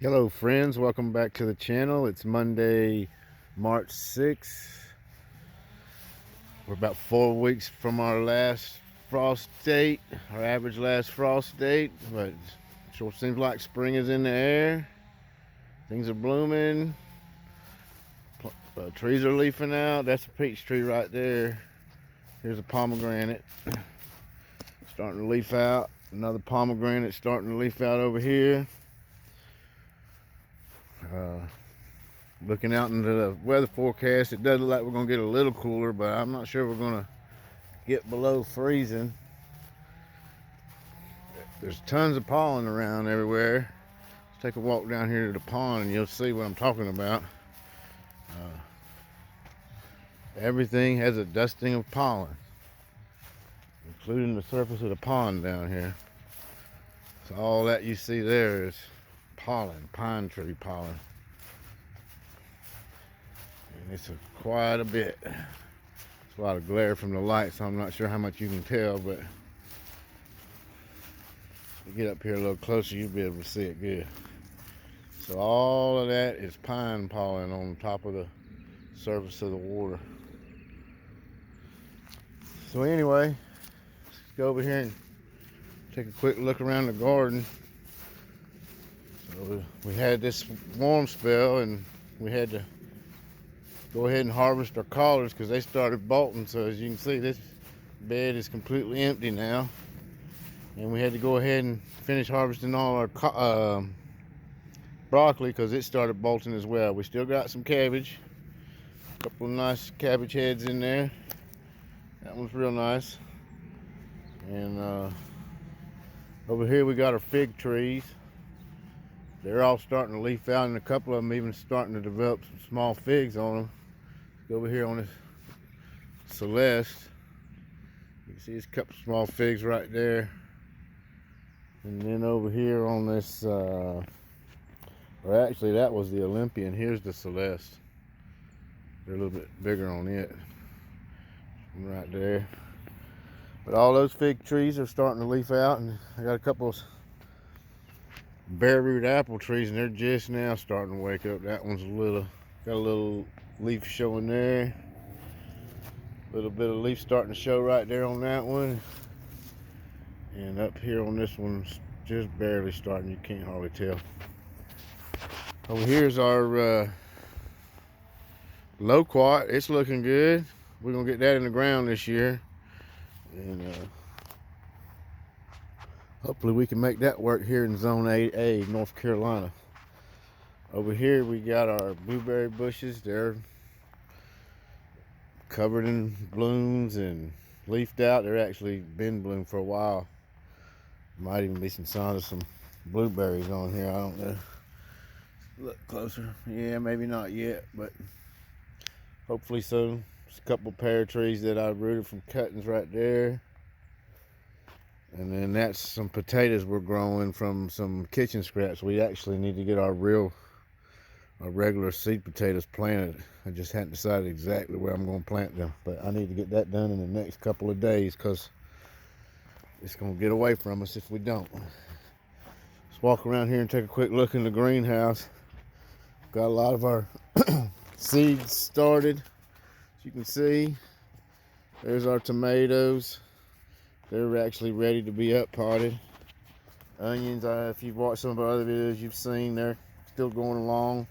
Hello friends, welcome back to the channel. It's Monday, March 6th. We're about 4 weeks from our last frost date, our average last frost date, but it sure seems like spring is in the air. Things are blooming. Trees are leafing out. That's a peach tree right there. Here's a pomegranate starting to leaf out. Another pomegranate starting to leaf out over here. Looking out into the weather forecast, it does look like we're going to get a little cooler, but I'm not sure we're going to get below freezing. There's tons of pollen around everywhere. Let's take a walk down here to the pond and you'll see what I'm talking about. Everything has a dusting of pollen, including the surface of the pond down here. So all that you see there is pollen, pine tree pollen. And it's quite a bit. It's a lot of glare from the light, so I'm not sure how much you can tell, but if you get up here a little closer, you'll be able to see it good. So all of that is pine pollen on top of the surface of the water. So anyway, let's go over here and take a quick look around the garden. So we had this warm spell and we had to go ahead and harvest our collards because they started bolting. So as you can see, this bed is completely empty now, and we had to go ahead and finish harvesting all our broccoli because it started bolting as well. We still got some cabbage, a couple of nice cabbage heads in there. That one's real nice. And over here we got our fig trees. They're all starting to leaf out, and a couple of them even starting to develop some small figs on them. Go over here on this Celeste. You can see there's a couple small figs right there. And then over here on this, or actually that was the Olympian. Here's the Celeste. They're a little bit bigger on it. Right there. But all those fig trees are starting to leaf out, and I got a couple of bare root apple trees, and they're just now starting to wake up. That one's got a little leaf showing there. A little bit of leaf starting to show right there on that one. And up here on this one's just barely starting. You can't hardly tell. Over here's our loquat. It's looking good. We're gonna get that in the ground this year, and hopefully we can make that work here in Zone 8A, North Carolina. Over here we got our blueberry bushes. They're covered in blooms and leafed out. They're actually been bloomed for a while. Might even be some signs of some blueberries on here. I don't know. Look closer. Yeah, maybe not yet, but hopefully soon. There's a couple pear trees that I rooted from cuttings right there. And then that's some potatoes we're growing from some kitchen scraps. We actually need to get our regular seed potatoes planted. I just hadn't decided exactly where I'm going to plant them, but I need to get that done in the next couple of days because it's going to get away from us if we don't. Let's walk around here and take a quick look in the greenhouse. Got a lot of our seeds started. As you can see, there's our tomatoes. They're actually ready to be up potted. Onions, if you've watched some of our other videos, you've seen they're still going along.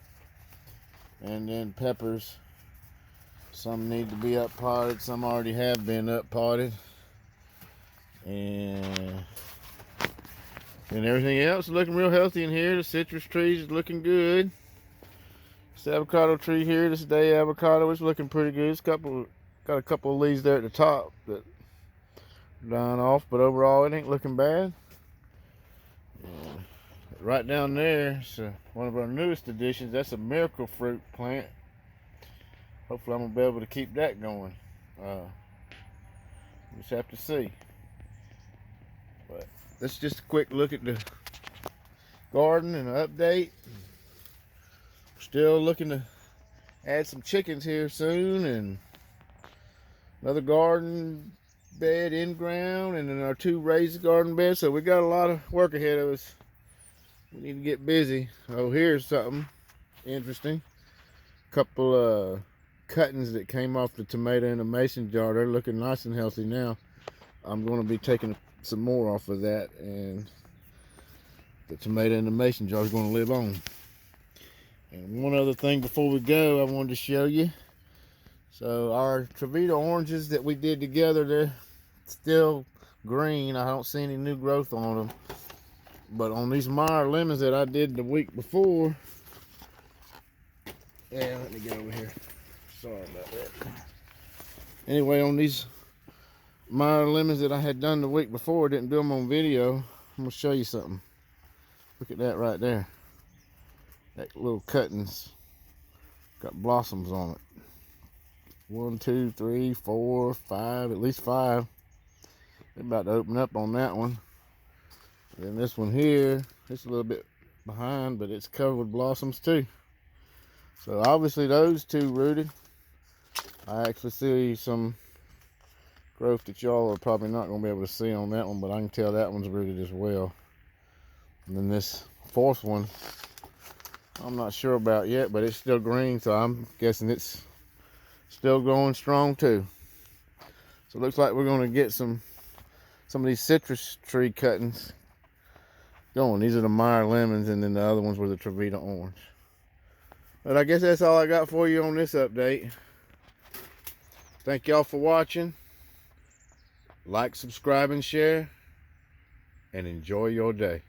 And then peppers, some need to be up potted, some already have been up potted. And everything else is looking real healthy in here. The citrus trees is looking good. This avocado tree here, this day avocado, is looking pretty good. It's got a couple of leaves there at the top that are dying off, but overall it ain't looking bad. And right down there is one of our newest additions. That's a miracle fruit plant. Hopefully I'm gonna be able to keep that going. Just have to see. But that's just a quick look at the garden and an update. Still looking to add some chickens here soon, and another garden bed in ground, and then our 2 raised garden beds. So we got a lot of work ahead of us. we need to get busy. Oh, here's something interesting. Couple cuttings that came off the tomato in a mason jar. They're looking nice and healthy now. I'm going to be taking some more off of that, and the tomato in the mason jar is going to live on. And one other thing before we go, I wanted to show you. So our Trevita oranges that we did together, they're still green. I don't see any new growth on them. But on these Meyer lemons that I did the week before, yeah, let me get over here. Sorry about that. Anyway, on these Meyer lemons that I had done the week before, didn't do them on video. I'm gonna show you something. Look at that right there. That little cuttings got blossoms on it. 1, 2, 3, 4, 5, at least 5. They're about to open up on that one. And then this one here, it's a little bit behind, but it's covered with blossoms too. So obviously those two rooted. I actually see some growth that y'all are probably not going to be able to see on that one, but I can tell that one's rooted as well. And then this fourth one, I'm not sure about yet, but it's still green, so I'm guessing it's still growing strong too. So it looks like we're going to get some of these citrus tree cuttings going. These are the Meyer lemons, and then the other ones were the Trevita orange. But I guess that's all I got for you on this update. Thank y'all for watching. Like, subscribe, and share, and enjoy your day.